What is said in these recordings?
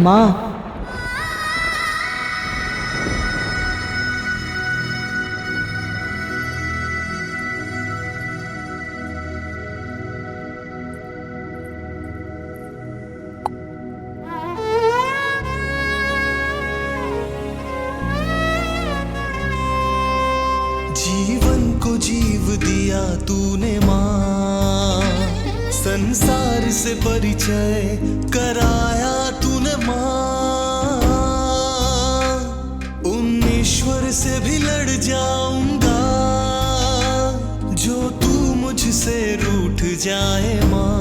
माँ, जीवन को जीव दिया तूने माँ, संसार से परिचय कराया तूने माँ। उन ईश्वर से भी लड़ जाऊंगा जो तू मुझसे रूठ जाए माँ।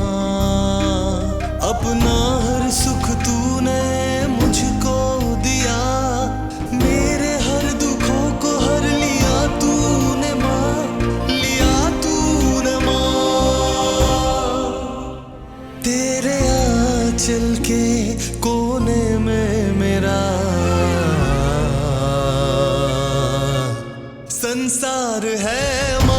अपना हर सुख तूने मुझको दिया, मेरे हर दुखों को हर लिया तूने माँ, लिया तूने माँ। तेरे आंचल के कोने में मेरा संसार है माँ,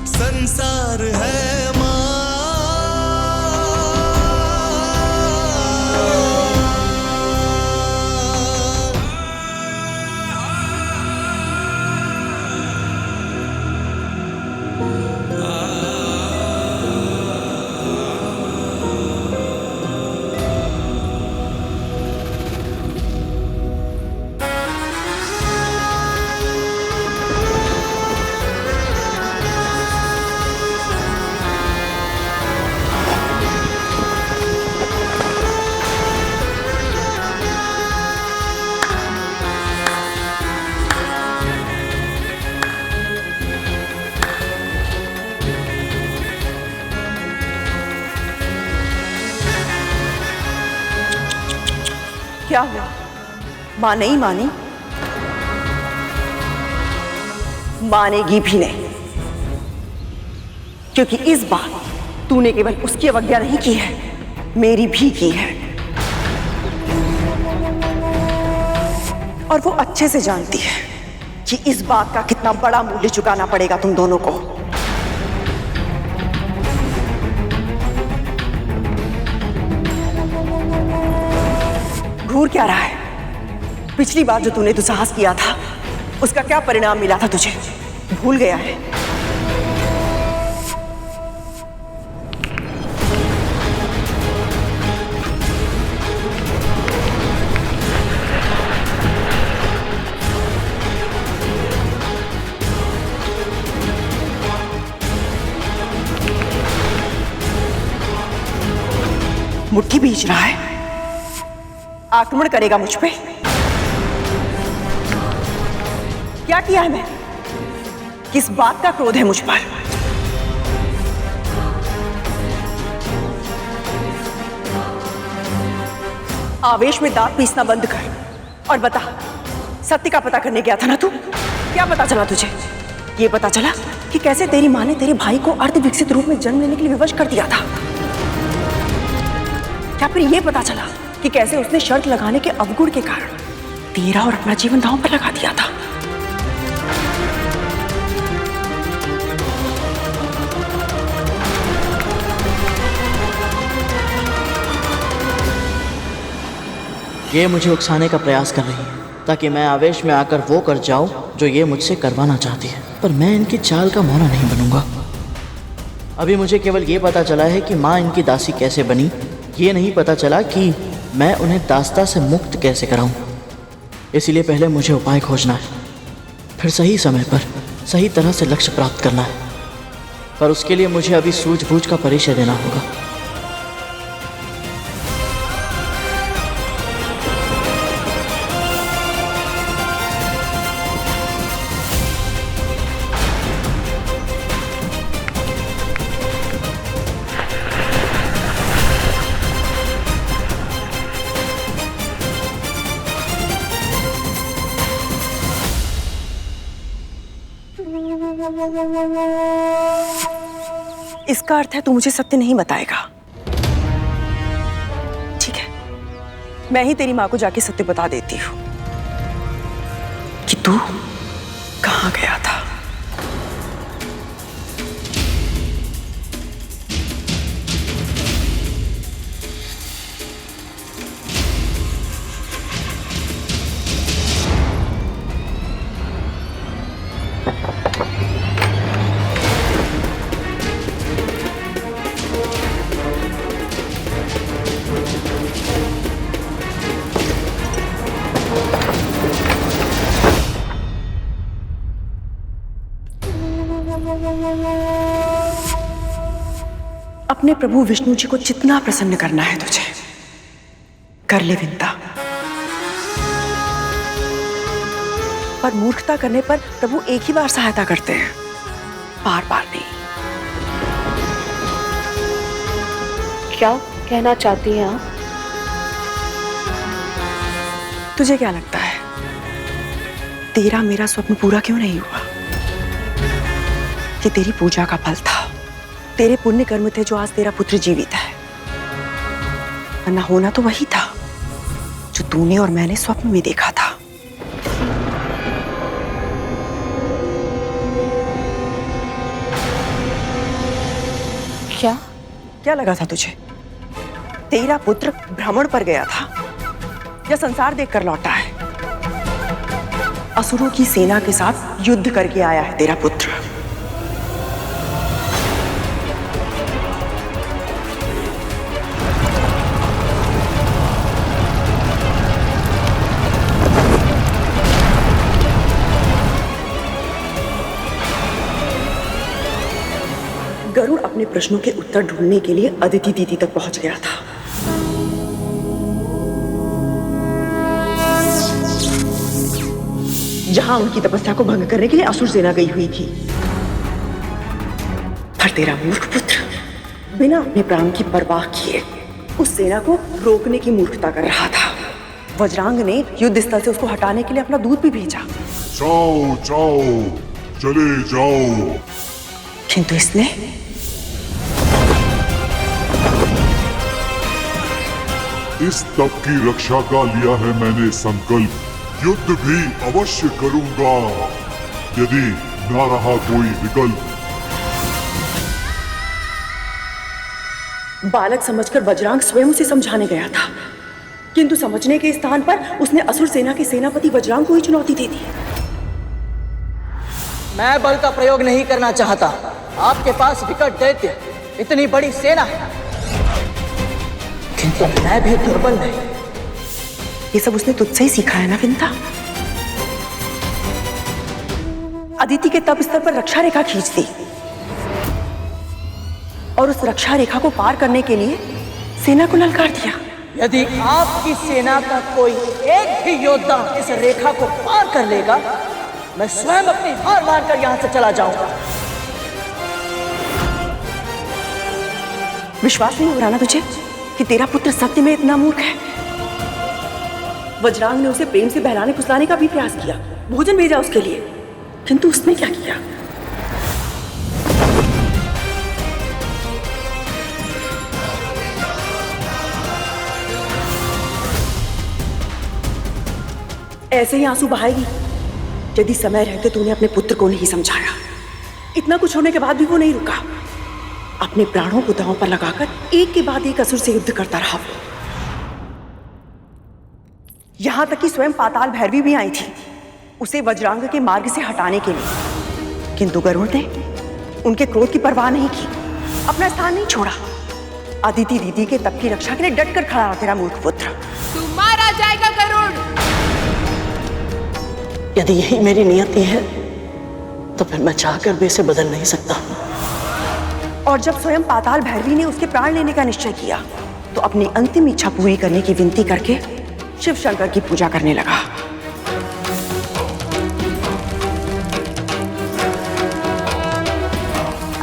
संसार है माँ। क्या हुआ? माँ नहीं मानी? मानेगी भी नहीं, क्योंकि इस बार तूने केवल उसकी अवज्ञा नहीं की है, मेरी भी की है। और वो अच्छे से जानती है कि इस बात का कितना बड़ा मूल्य चुकाना पड़ेगा तुम दोनों को। घूर क्या रहा है? पिछली बार जो तूने दुस्साहस किया था उसका क्या परिणाम मिला था तुझे? भूल गया है? मुट्ठी बीच रहा है, आक्रमण करेगा मुझ पे। क्या किया है मैं? किस बात का क्रोध है मुझ पर? आवेश में दांत पीसना बंद कर और बता, सत्य का पता करने गया था ना तू? क्या पता चला तुझे? ये पता चला कि कैसे तेरी माँ ने तेरे भाई को अर्ध विकसित रूप में जन्म लेने के लिए विवश कर दिया था? क्या फिर ये पता चला कि कैसे उसने शर्त लगाने के अवगुण के कारण तेरा और अपना जीवन दांव पर लगा दिया था? ये मुझे उकसाने का प्रयास कर रही है ताकि मैं आवेश में आकर वो कर जाऊं जो ये मुझसे करवाना चाहती है, पर मैं इनकी चाल का मोना नहीं बनूंगा। अभी मुझे केवल ये पता चला है कि माँ इनकी दासी कैसे बनी, ये नहीं पता चला कि मैं उन्हें दास्ता से मुक्त कैसे कराऊं। इसीलिए पहले मुझे उपाय खोजना है, फिर सही समय पर सही तरह से लक्ष्य प्राप्त करना है, पर उसके लिए मुझे अभी सूझबूझ का परिचय देना होगा। इसका अर्थ है तू मुझे सत्य नहीं बताएगा। ठीक है, मैं ही तेरी माँ को जाके सत्य बता देती हूँ कि तू कहाँ अपने प्रभु विष्णु जी को जितना प्रसन्न करना है तुझे कर ले विंता, पर मूर्खता करने पर प्रभु एक ही बार सहायता करते हैं, बार बार नहीं। क्या कहना चाहती हैं आप? तुझे क्या लगता है तेरा मेरा स्वप्न पूरा क्यों नहीं हुआ? कि तेरी पूजा का फल था, तेरे पुण्य कर्म थे जो आज तेरा पुत्र जीवित है, वरना होना तो वही था जो तूने और मैंने स्वप्न में देखा था। क्या लगा था तुझे? तेरा पुत्र भ्रमण पर गया था या संसार देखकर लौटा है? असुरों की सेना के साथ युद्ध करके आया है तेरा पुत्र। गरुड़ अपने प्रश्नों के उत्तर ढूंढने के लिए अदिति दीदी तक पहुंच गया था। जहां उनकी तपस्या को भंग करने के लिए असुर सेना गई हुई थी। पर तेरा मूर्ख पुत्र बिना अपने प्राण की परवाह किए उस सेना को रोकने की मूर्खता कर रहा था। वज्रांग ने युद्ध स्थल से उसको हटाने के लिए अपना दूत भी भेजा। जाओ जाओ, चले जाओ। किंतु इसने इस तप की रक्षा का लिया है मैंने संकल्प। युद्ध भी अवश्य करूंगा यदि ना रहा कोई विकल्प। बालक समझकर वज्रांग स्वयं उसे समझाने गया था, किंतु समझने के स्थान पर उसने असुर सेना के सेनापति वज्रांग को ही चुनौती दे दी। मैं बल का प्रयोग नहीं करना चाहता। आपके पास विकट दैत्य, इतनी बड़ी सेना है, किंतु मैं भी दुर्बल नहीं। ये सब उसने तुझसे ही सीखा है ना विंता? अदिति के तप स्तर पर रक्षा रेखा खींच दी और उस रक्षा रेखा को पार करने के लिए सेना को ललकार दिया। यदि आपकी सेना का कोई एक भी योद्धा इस रेखा को पार कर लेगा, मैं स्वयं अपनी हार मानकर यहां से चला जाऊंगा। विश्वास नहीं हो रहा ना तुझे कि तेरा पुत्र सत्य में इतना मूर्ख है? वज्रांग ने उसे प्रेम से बहलाने फुसलाने का भी प्रयास किया, भोजन भेजा उसके लिए, किंतु उसने क्या किया? ऐसे ही आंसू बहाएगी यदि समय रहते तूने अपने पुत्र को नहीं समझाया। इतना कुछ होने के बाद भी वो नहीं रुका, अपने प्राणों को दांव पर लगाकर एक के बाद एक असुर से युद्ध करता रहा। यहां तक कि स्वयं पाताल भैरवी भी आई थी उसे वज्रांग के मार्ग से हटाने के लिए, किंतु गरुड़ ने उनके क्रोध की परवाह नहीं की, अपना स्थान नहीं छोड़ा। अदिति दीदी के तप की रक्षा के लिए डटकर खड़ा रहा तेरा मूर्ख पुत्र। तू मारा जाएगा गरुड़। यदि यही मेरी नियति है तो फिर मैं चाहकर भी इसे बदल नहीं सकता। और जब स्वयं पाताल भैरवी ने उसके प्राण लेने का निश्चय किया तो अपनी अंतिम इच्छा पूरी करने की विनती करके शिव शंकर की पूजा करने लगा।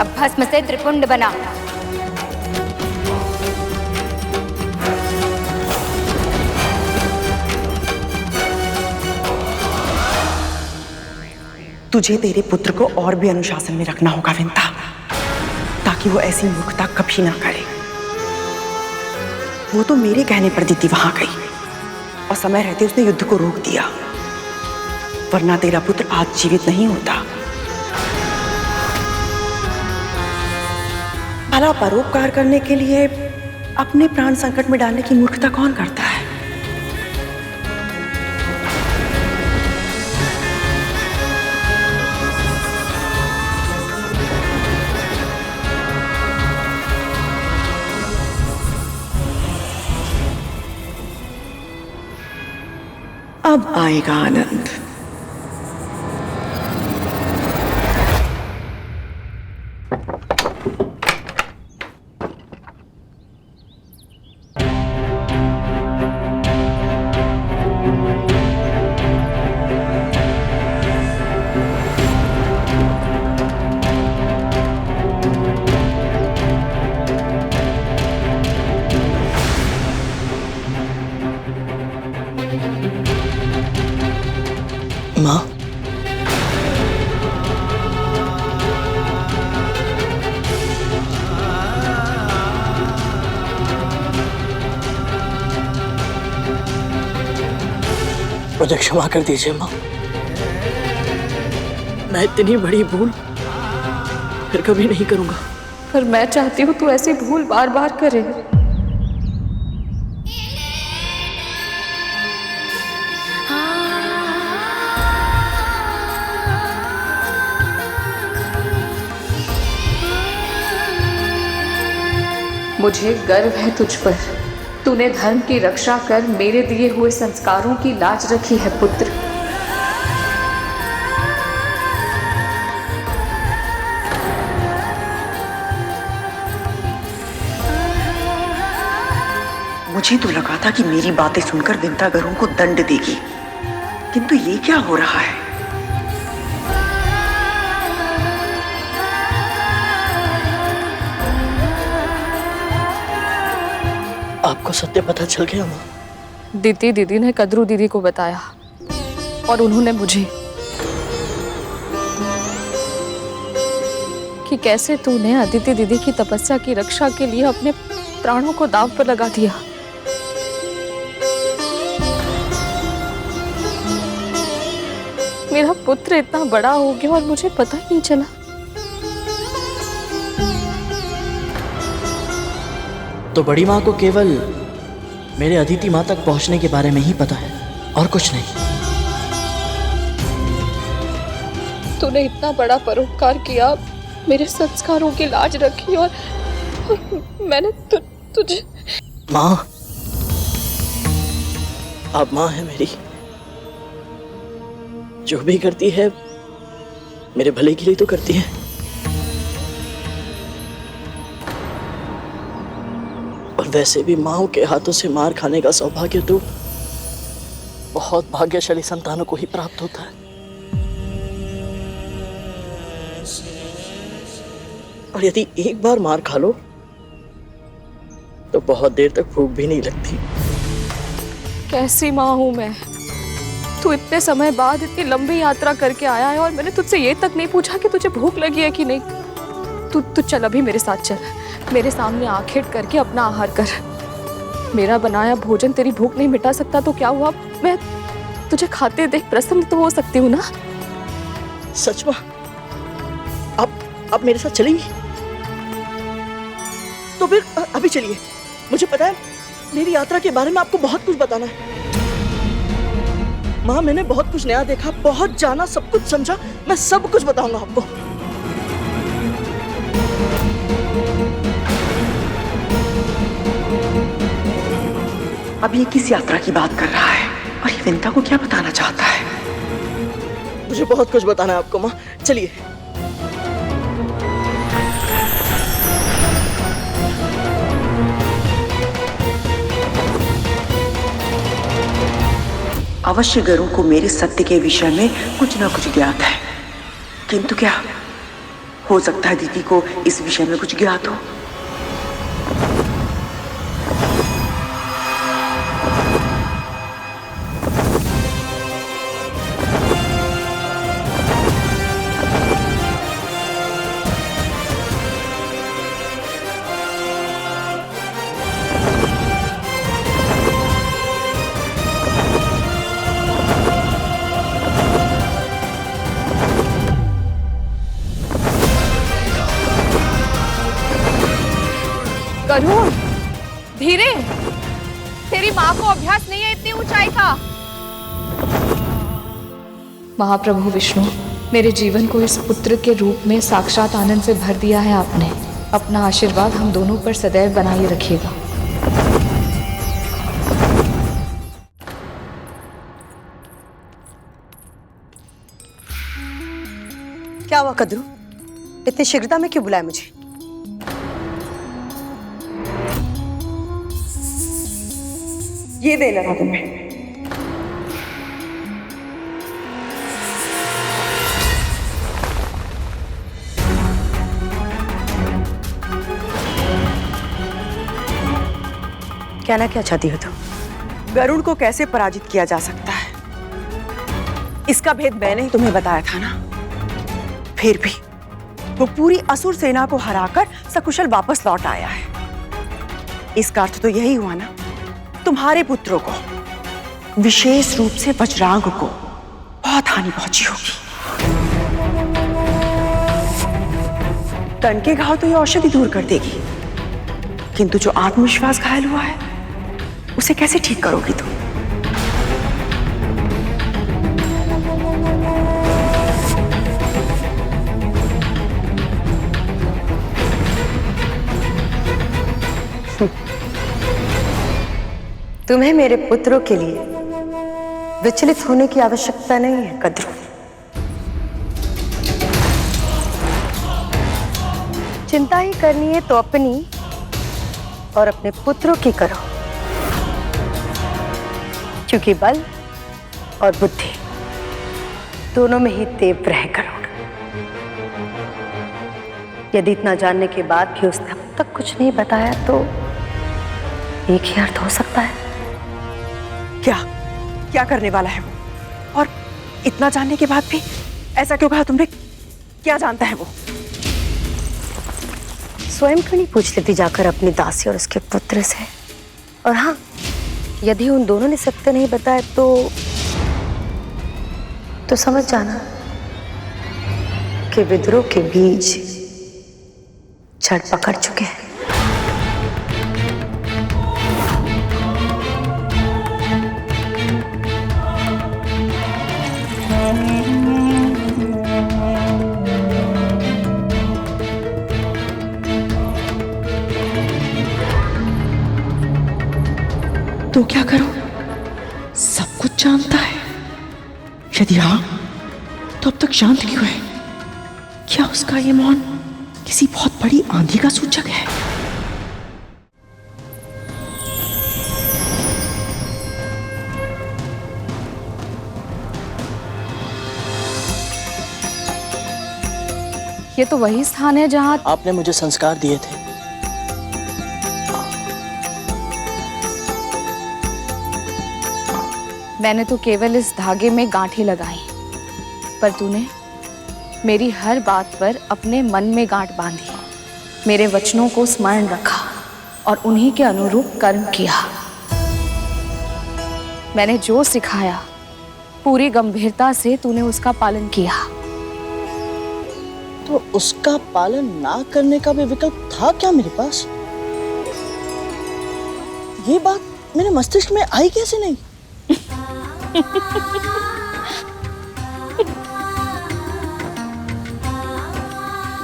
अब भस्म से त्रिपुंड बना। तुझे तेरे पुत्र को और भी अनुशासन में रखना होगा विंता, ताकि वो ऐसी मूर्खता कभी ना करे। वो तो मेरे कहने पर दीदी वहां गई और समय रहते उसने युद्ध को रोक दिया, वरना तेरा पुत्र आज जीवित नहीं होता। भला परोपकार करने के लिए अपने प्राण संकट में डालने की मूर्खता कौन करता है? अब आएगा आनंद। मुझे क्षमा कर दीजिए माँ। मैं इतनी बड़ी भूल फिर कभी नहीं करूंगा। पर मैं चाहती हूँ तू ऐसी भूल बार बार करे। मुझे गर्व है तुझ पर। तूने धर्म की रक्षा कर मेरे दिए हुए संस्कारों की लाज रखी है पुत्र। मुझे तो लगा था कि मेरी बातें सुनकर विंता गरुण को दंड देगी, किंतु ये क्या हो रहा है? आपको सत्य पता चल गया माँ? दीदी ने कद्रू दीदी को बताया और उन्होंने मुझे कि कैसे तूने अदिति दीदी की तपस्या की रक्षा के लिए अपने प्राणों को दांव पर लगा दिया। मेरा पुत्र इतना बड़ा हो गया और मुझे पता ही नहीं चला। तो बड़ी माँ को केवल मेरे अदिति माँ तक पहुंचने के बारे में ही पता है और कुछ नहीं। तूने इतना बड़ा परोपकार किया, मेरे संस्कारों की लाज रखी और मैंने तुझे। माँ, आप माँ है मेरी। जो भी करती है मेरे भले के लिए तो करती है। और वैसे भी माँ के हाथों से मार खाने का सौभाग्य तो बहुत भाग्यशाली संतानों को ही प्राप्त होता है। और यदि एक बार मार खा लो तो बहुत देर तक भूख भी नहीं लगती। कैसी माँ हूं मैं? तू इतने समय बाद इतनी लंबी यात्रा करके आया है और मैंने तुझसे ये तक नहीं पूछा कि तुझे भूख लगी है कि नहीं। तू चल, अभी मेरे साथ चल। मेरे सामने आंखें करके अपना आहार कर। मेरा बनाया भोजन तेरी भूख नहीं मिटा सकता तो क्या हुआ, मैं तुझे खाते देख प्रसन्न तो हो सकती हूँ ना? सच में आप मेरे साथ चलेंगी? तो फिर अभी चलिए। मुझे पता है मेरी यात्रा के बारे में आपको बहुत कुछ बताना है। माँ, मैंने बहुत कुछ नया देखा, बहुत जाना, सब कुछ समझा। मैं सब कुछ बताऊंगा आपको। अब ये किस यात्रा की बात कर रहा है और ये विंता को क्या बताना चाहता है? मुझे बहुत कुछ बताना है आपको माँ, चलिए। अवश्य गरुड़ को मेरे सत्य के विषय में कुछ ना कुछ ज्ञात है, किंतु क्या हो सकता है दीदी को इस विषय में कुछ ज्ञात हो? गरुड़, धीरे। तेरी माँ को अभ्यास नहीं है इतनी ऊंचाई का। महाप्रभु विष्णु, मेरे जीवन को इस पुत्र के रूप में साक्षात आनंद से भर दिया है आपने। अपना आशीर्वाद हम दोनों पर सदैव बनाए रखिएगा। क्या हुआ कद्रू? इतनी शीघ्रता में क्यों बुलाया मुझे? ये दे लगा तुम्हें। कहना क्या चाहती हो तुम? गरुड़ को कैसे पराजित किया जा सकता है, इसका भेद मैंने ही तुम्हें बताया था ना। फिर भी वो पूरी असुर सेना को हराकर सकुशल वापस लौट आया है। इसका अर्थ तो यही हुआ ना, तुम्हारे पुत्रों को विशेष रूप से वज्रांग को बहुत हानि पहुंची होगी। तन के घाव तो ये औषधि दूर कर देगी, किंतु जो आत्मविश्वास घायल हुआ है उसे कैसे ठीक करोगी तुम? तुम्हें मेरे पुत्रों के लिए विचलित होने की आवश्यकता नहीं है कद्रू। चिंता ही करनी है तो अपनी और अपने पुत्रों की करो, क्योंकि बल और बुद्धि दोनों में ही तीव्र रह करो। यदि इतना जानने के बाद भी उसने अब तक कुछ नहीं बताया तो एक ही अर्थ हो सकता है। क्या करने वाला है वो? और इतना जानने के बाद भी ऐसा क्यों कहा तुमने? क्या जानता है वो? स्वयं क्यों नहीं पूछ लेती जाकर अपनी दासी और उसके पुत्र से? और हाँ, यदि उन दोनों ने सत्य नहीं बताया तो समझ जाना कि विद्रोह के बीज जड़ पकड़ चुके हैं। तो क्या करो? सब कुछ जानता है? यदि हाँ, तो अब तक शांत क्यों है? क्या उसका ये मौन किसी बहुत बड़ी आंधी का सूचक है? ये तो वही स्थान है जहां आपने मुझे संस्कार दिए थे। मैंने तो केवल इस धागे में गांठें लगाई, पर तूने मेरी हर बात पर अपने मन में गांठ बांधी, मेरे वचनों को स्मरण रखा और उन्हीं के अनुरूप कर्म किया। मैंने जो सिखाया पूरी गंभीरता से तूने उसका पालन किया। तो उसका पालन ना करने का भी विकल्प था क्या मेरे पास? ये बात मेरे मस्तिष्क में आई कैसे नहीं?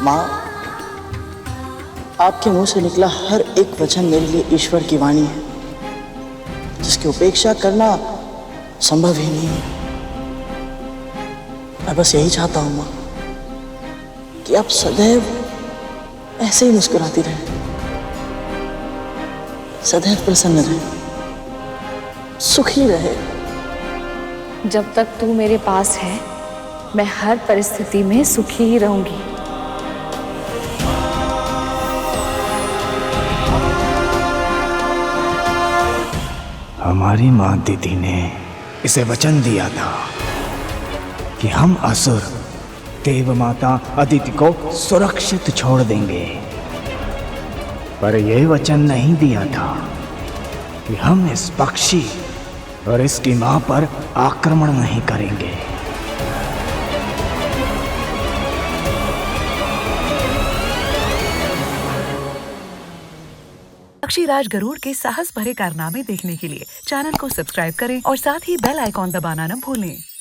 माँ, आपके मुंह से निकला हर एक वचन मेरे लिए ईश्वर की वाणी है, जिसकी उपेक्षा करना संभव ही नहीं है। मैं बस यही चाहता हूं माँ कि आप सदैव ऐसे ही मुस्कुराती रहें, सदैव प्रसन्न रहें, सुखी रहे। जब तक तू मेरे पास है, मैं हर परिस्थिति में सुखी ही रहूंगी। हमारी माँ दीदी ने इसे वचन दिया था कि हम असुर देव माता अदिति को सुरक्षित छोड़ देंगे, पर यह वचन नहीं दिया था कि हम इस पक्षी और इसकी मां पर आक्रमण नहीं करेंगे। पक्षीराज गरुड़ के साहस भरे कारनामे देखने के लिए चैनल को सब्सक्राइब करें और साथ ही बेल आइकॉन दबाना न भूलें।